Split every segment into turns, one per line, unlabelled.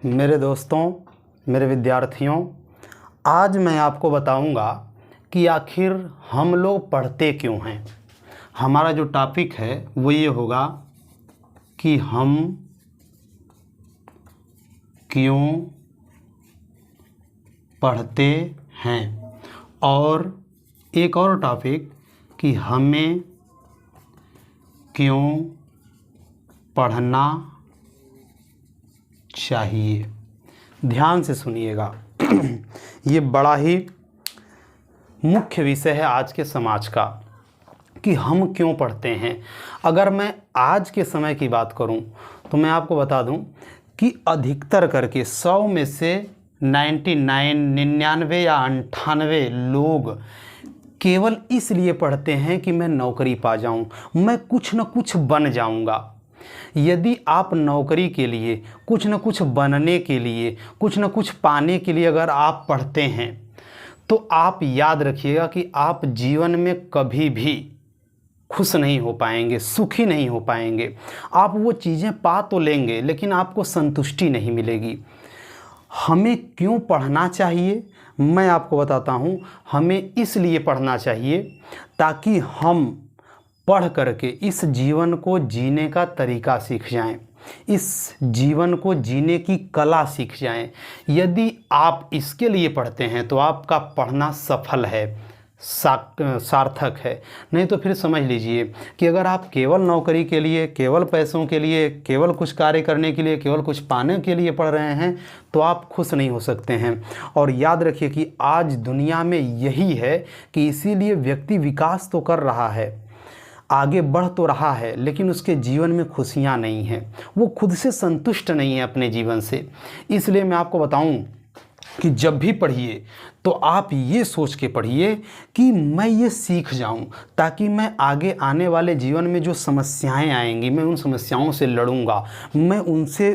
मेरे दोस्तों, मेरे विद्यार्थियों, आज मैं आपको बताऊंगा कि आखिर हम लोग पढ़ते क्यों हैं। हमारा जो टॉपिक है वो ये होगा कि हम क्यों पढ़ते हैं, और एक और टॉपिक कि हमें क्यों पढ़ना चाहिए। ध्यान से सुनिएगा। ये बड़ा ही मुख्य विषय है आज के समाज का कि हम क्यों पढ़ते हैं। अगर मैं आज के समय की बात करूं तो मैं आपको बता दूं कि अधिकतर करके 100 में से 99 या 98 लोग केवल इसलिए पढ़ते हैं कि मैं नौकरी पा जाऊं, मैं कुछ न कुछ बन जाऊंगा। यदि आप नौकरी के लिए, कुछ न कुछ बनने के लिए, कुछ न कुछ पाने के लिए अगर आप पढ़ते हैं तो आप याद रखिएगा कि आप जीवन में कभी भी खुश नहीं हो पाएंगे, सुखी नहीं हो पाएंगे। आप वो चीज़ें पा तो लेंगे लेकिन आपको संतुष्टि नहीं मिलेगी। हमें क्यों पढ़ना चाहिए मैं आपको बताता हूँ। हमें इसलिए पढ़ना चाहिए ताकि हम पढ़ करके इस जीवन को जीने का तरीका सीख जाएं, इस जीवन को जीने की कला सीख जाएं। यदि आप इसके लिए पढ़ते हैं तो आपका पढ़ना सफल है, सार्थक है। नहीं तो फिर समझ लीजिए कि अगर आप केवल नौकरी के लिए, केवल पैसों के लिए, केवल कुछ कार्य करने के लिए, केवल कुछ पाने के लिए पढ़ रहे हैं तो आप खुश नहीं हो सकते हैं। और याद रखिए कि आज दुनिया में यही है कि इसीलिए व्यक्ति विकास तो कर रहा है, आगे बढ़ तो रहा है, लेकिन उसके जीवन में खुशियाँ नहीं हैं, वो खुद से संतुष्ट नहीं है अपने जीवन से। इसलिए मैं आपको बताऊं कि जब भी पढ़िए तो आप ये सोच के पढ़िए कि मैं ये सीख जाऊं ताकि मैं आगे आने वाले जीवन में जो समस्याएं आएंगी मैं उन समस्याओं से लड़ूंगा। मैं उनसे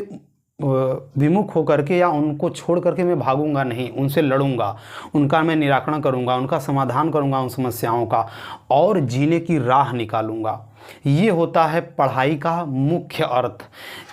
विमुख होकर के या उनको छोड़ करके मैं भागूंगा नहीं, उनसे लड़ूंगा, उनका मैं निराकरण करूंगा, उनका समाधान करूंगा उन समस्याओं का, और जीने की राह निकालूंगा। ये होता है पढ़ाई का मुख्य अर्थ।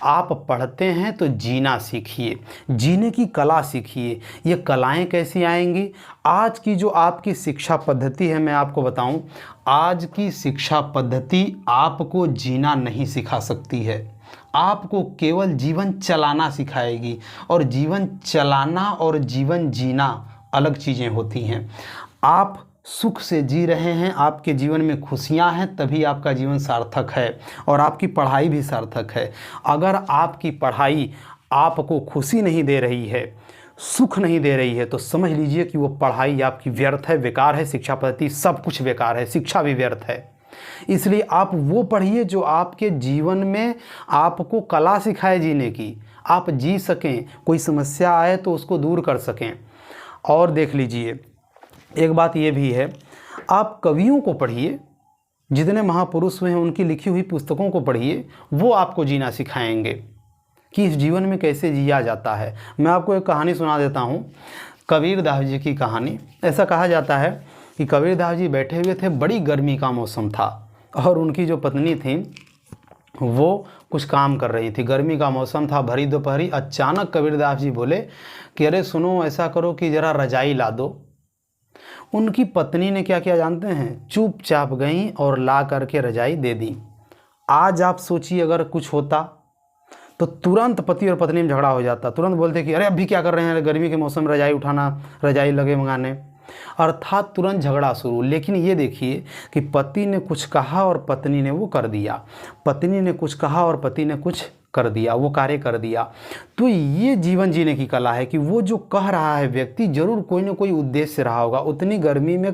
आप पढ़ते हैं तो जीना सीखिए, जीने की कला सीखिए। ये कलाएं कैसी आएंगी? आज की जो आपकी शिक्षा पद्धति है, मैं आपको बताऊं, आज की शिक्षा पद्धति आपको जीना नहीं सिखा सकती है, आपको केवल जीवन चलाना सिखाएगी। और जीवन चलाना और जीवन जीना अलग चीज़ें होती हैं। आप सुख से जी रहे हैं, आपके जीवन में खुशियां हैं, तभी आपका जीवन सार्थक है और आपकी पढ़ाई भी सार्थक है। अगर आपकी पढ़ाई आपको खुशी नहीं दे रही है, सुख नहीं दे रही है, तो समझ लीजिए कि वो पढ़ाई आपकी व्यर्थ है, बेकार है। शिक्षा पद्धति सब कुछ बेकार है, शिक्षा भी व्यर्थ है। इसलिए आप वो पढ़िए जो आपके जीवन में आपको कला सिखाए जीने की, आप जी सकें, कोई समस्या आए तो उसको दूर कर सकें। और देख लीजिए, एक बात ये भी है, आप कवियों को पढ़िए, जितने महापुरुष हुए हैं उनकी लिखी हुई पुस्तकों को पढ़िए, वो आपको जीना सिखाएंगे कि इस जीवन में कैसे जिया जाता है। मैं आपको एक कहानी सुना देता हूँ, कबीरदास जी की कहानी। ऐसा कहा जाता है कि कबीरदास जी बैठे हुए थे, बड़ी गर्मी का मौसम था और उनकी जो पत्नी थी वो कुछ काम कर रही थी। गर्मी का मौसम था, भरी दोपहरी। अचानक कबीरदास जी बोले कि अरे सुनो, ऐसा करो कि ज़रा रजाई ला दो। उनकी पत्नी ने क्या किया जानते हैं? चुपचाप गई और ला करके रजाई दे दी। आज आप सोचिए अगर कुछ होता तो तुरंत पति और पत्नी में झगड़ा हो जाता। तुरंत बोलते कि अरे अभी क्या कर रहे हैं, गर्मी के मौसम में रजाई उठाना, रजाई लगे मंगाने, अर्थात तुरंत झगड़ा शुरू। लेकिन ये देखिए कि पति ने कुछ कहा और पत्नी ने वो कर दिया, पत्नी ने कुछ कहा और पति ने कुछ कर दिया, वो कार्य कर दिया। तो ये जीवन जीने की कला है कि वो जो कह रहा है व्यक्ति जरूर कोई ना कोई उद्देश्य रहा होगा। उतनी गर्मी में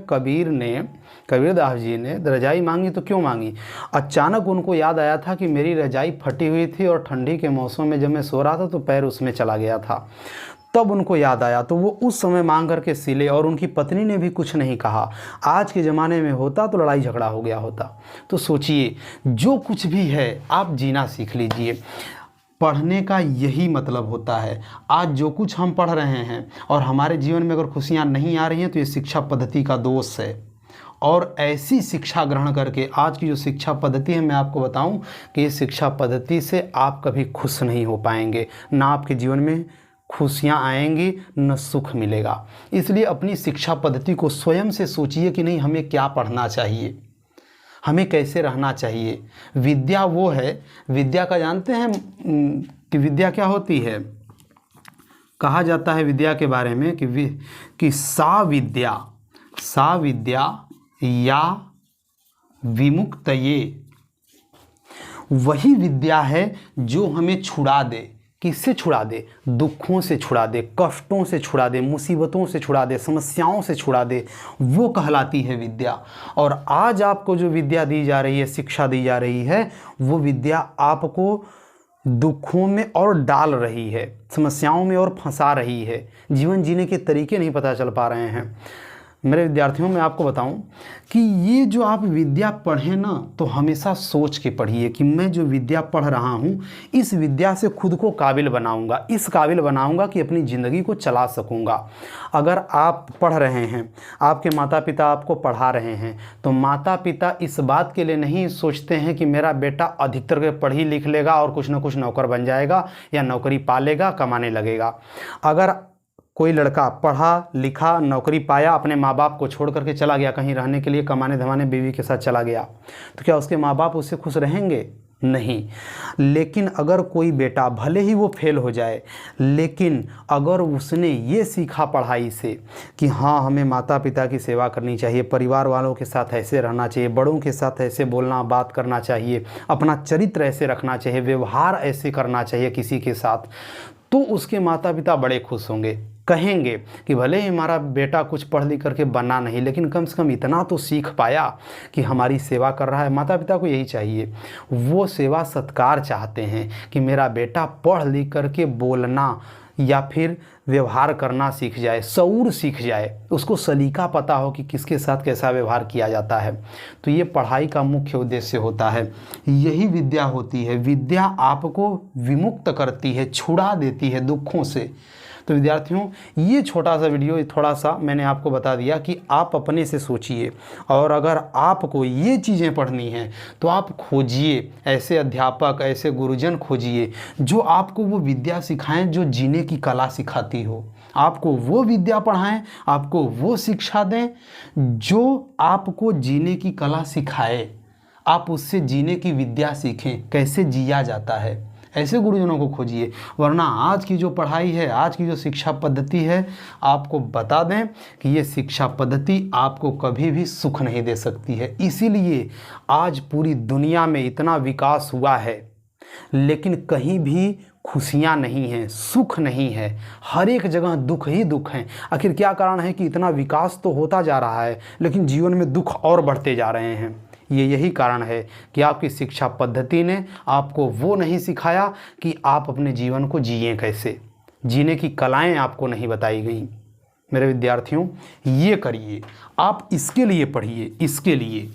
कबीरदास जी ने रजाई मांगी तो क्यों मांगी? अचानक उनको याद आया था कि मेरी रजाई फटी हुई थी और ठंडी के मौसम में जब मैं सो रहा था तो पैर उसमें चला गया था। तब उनको याद आया तो वो उस समय मांग करके सिले और उनकी पत्नी ने भी कुछ नहीं कहा। आज के ज़माने में होता तो लड़ाई झगड़ा हो गया होता। तो सोचिए, जो कुछ भी है आप जीना सीख लीजिए। पढ़ने का यही मतलब होता है। आज जो कुछ हम पढ़ रहे हैं और हमारे जीवन में अगर खुशियाँ नहीं आ रही हैं तो ये शिक्षा पद्धति का दोष है। और ऐसी शिक्षा ग्रहण करके आज की जो शिक्षा पद्धति है, मैं आपको बताऊं कि इस शिक्षा पद्धति से आप कभी खुश नहीं हो पाएंगे, ना आपके जीवन में खुशियाँ आएंगी न सुख मिलेगा। इसलिए अपनी शिक्षा पद्धति को स्वयं से सोचिए कि नहीं, हमें क्या पढ़ना चाहिए, हमें कैसे रहना चाहिए। विद्या वो है, विद्या का जानते हैं कि विद्या क्या होती है। कहा जाता है विद्या के बारे में कि सा विद्या या विमुक्तये, वही विद्या है जो हमें छुड़ा दे। किससे छुड़ा दे? दुखों से छुड़ा दे, कष्टों से छुड़ा दे, मुसीबतों से छुड़ा दे, समस्याओं से छुड़ा दे, वो कहलाती है विद्या। और आज आपको जो विद्या दी जा रही है, शिक्षा दी जा रही है, वो विद्या आपको दुखों में और डाल रही है, समस्याओं में और फंसा रही है। जीवन जीने के तरीके नहीं पता चल पा रहे हैं। मेरे विद्यार्थियों, मैं आपको बताऊं कि ये जो आप विद्या पढ़ें ना, तो हमेशा सोच के पढ़िए कि मैं जो विद्या पढ़ रहा हूं, इस विद्या से खुद को काबिल बनाऊंगा, इस काबिल बनाऊंगा कि अपनी ज़िंदगी को चला सकूंगा। अगर आप पढ़ रहे हैं, आपके माता पिता आपको पढ़ा रहे हैं, तो माता पिता इस बात के लिए नहीं सोचते हैं कि मेरा बेटा अधिकतर के पढ़ ही लिख लेगा और कुछ ना कुछ नौकर बन जाएगा या नौकरी पा लेगा, कमाने लगेगा। अगर कोई लड़का पढ़ा लिखा, नौकरी पाया, अपने माँ बाप को छोड़ करके चला गया कहीं रहने के लिए, कमाने धमाने बीवी के साथ चला गया, तो क्या उसके माँ बाप उससे खुश रहेंगे? नहीं। लेकिन अगर कोई बेटा, भले ही वो फेल हो जाए, लेकिन अगर उसने ये सीखा पढ़ाई से कि हाँ, हमें माता पिता की सेवा करनी चाहिए, परिवार वालों के साथ ऐसे रहना चाहिए, बड़ों के साथ ऐसे बोलना बात करना चाहिए, अपना चरित्र ऐसे रखना चाहिए, व्यवहार ऐसे करना चाहिए किसी के साथ, तो उसके माता पिता बड़े खुश होंगे। कहेंगे कि भले ही हमारा बेटा कुछ पढ़ लिख करके बना नहीं, लेकिन कम से कम इतना तो सीख पाया कि हमारी सेवा कर रहा है। माता पिता को यही चाहिए, वो सेवा सत्कार चाहते हैं कि मेरा बेटा पढ़ लिख करके बोलना या फिर व्यवहार करना सीख जाए, शऊर सीख जाए, उसको सलीका पता हो कि किसके साथ कैसा व्यवहार किया जाता है। तो ये पढ़ाई का मुख्य उद्देश्य होता है, यही विद्या होती है। विद्या आपको विमुक्त करती है, छुड़ा देती है दुखों से। तो विद्यार्थियों, ये छोटा सा वीडियो, थोड़ा सा मैंने आपको बता दिया कि आप अपने से सोचिए, और अगर आपको ये चीज़ें पढ़नी हैं तो आप खोजिए, ऐसे अध्यापक, ऐसे गुरुजन खोजिए जो आपको वो विद्या सिखाएं जो जीने की कला सिखाती हो। आपको वो विद्या पढ़ाएं, आपको वो शिक्षा दें जो आपको जीने की कला सिखाए। आप उससे जीने की विद्या सीखें, कैसे जिया जाता है। ऐसे गुरुजनों को खोजिए, वरना आज की जो पढ़ाई है, आज की जो शिक्षा पद्धति है, आपको बता दें कि ये शिक्षा पद्धति आपको कभी भी सुख नहीं दे सकती है। इसीलिए आज पूरी दुनिया में इतना विकास हुआ है, लेकिन कहीं भी खुशियाँ नहीं हैं, सुख नहीं है, हर एक जगह दुख ही दुख हैं। आखिर क्या कारण है कि इतना विकास तो होता जा रहा है, लेकिन जीवन में दुख और बढ़ते जा रहे हैं? यही कारण है कि आपकी शिक्षा पद्धति ने आपको वो नहीं सिखाया कि आप अपने जीवन को जिएं कैसे, जीने की कलाएं आपको नहीं बताई गई। मेरे विद्यार्थियों, ये करिए, आप इसके लिए पढ़िए, इसके लिए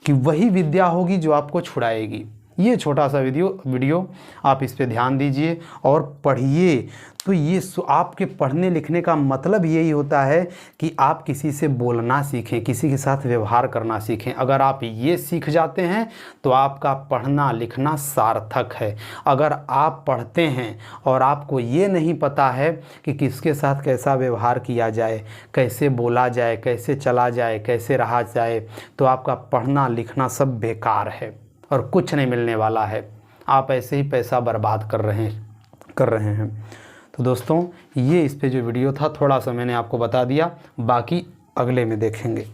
कि वही विद्या होगी जो आपको छुड़ाएगी। ये छोटा सा वीडियो आप इस पे ध्यान दीजिए और पढ़िए। तो ये आपके पढ़ने लिखने का मतलब यही होता है कि आप किसी से बोलना सीखें, किसी के साथ व्यवहार करना सीखें। अगर आप ये सीख जाते हैं तो आपका पढ़ना लिखना सार्थक है। अगर आप पढ़ते हैं और आपको ये नहीं पता है कि किसके साथ कैसा व्यवहार किया जाए, कैसे बोला जाए, कैसे चला जाए, कैसे रहा जाए, तो आपका पढ़ना लिखना सब बेकार है और कुछ नहीं मिलने वाला है। आप ऐसे ही पैसा बर्बाद कर रहे हैं। तो दोस्तों, ये इस पे जो वीडियो था, थोड़ा सा मैंने आपको बता दिया, बाकी अगले में देखेंगे।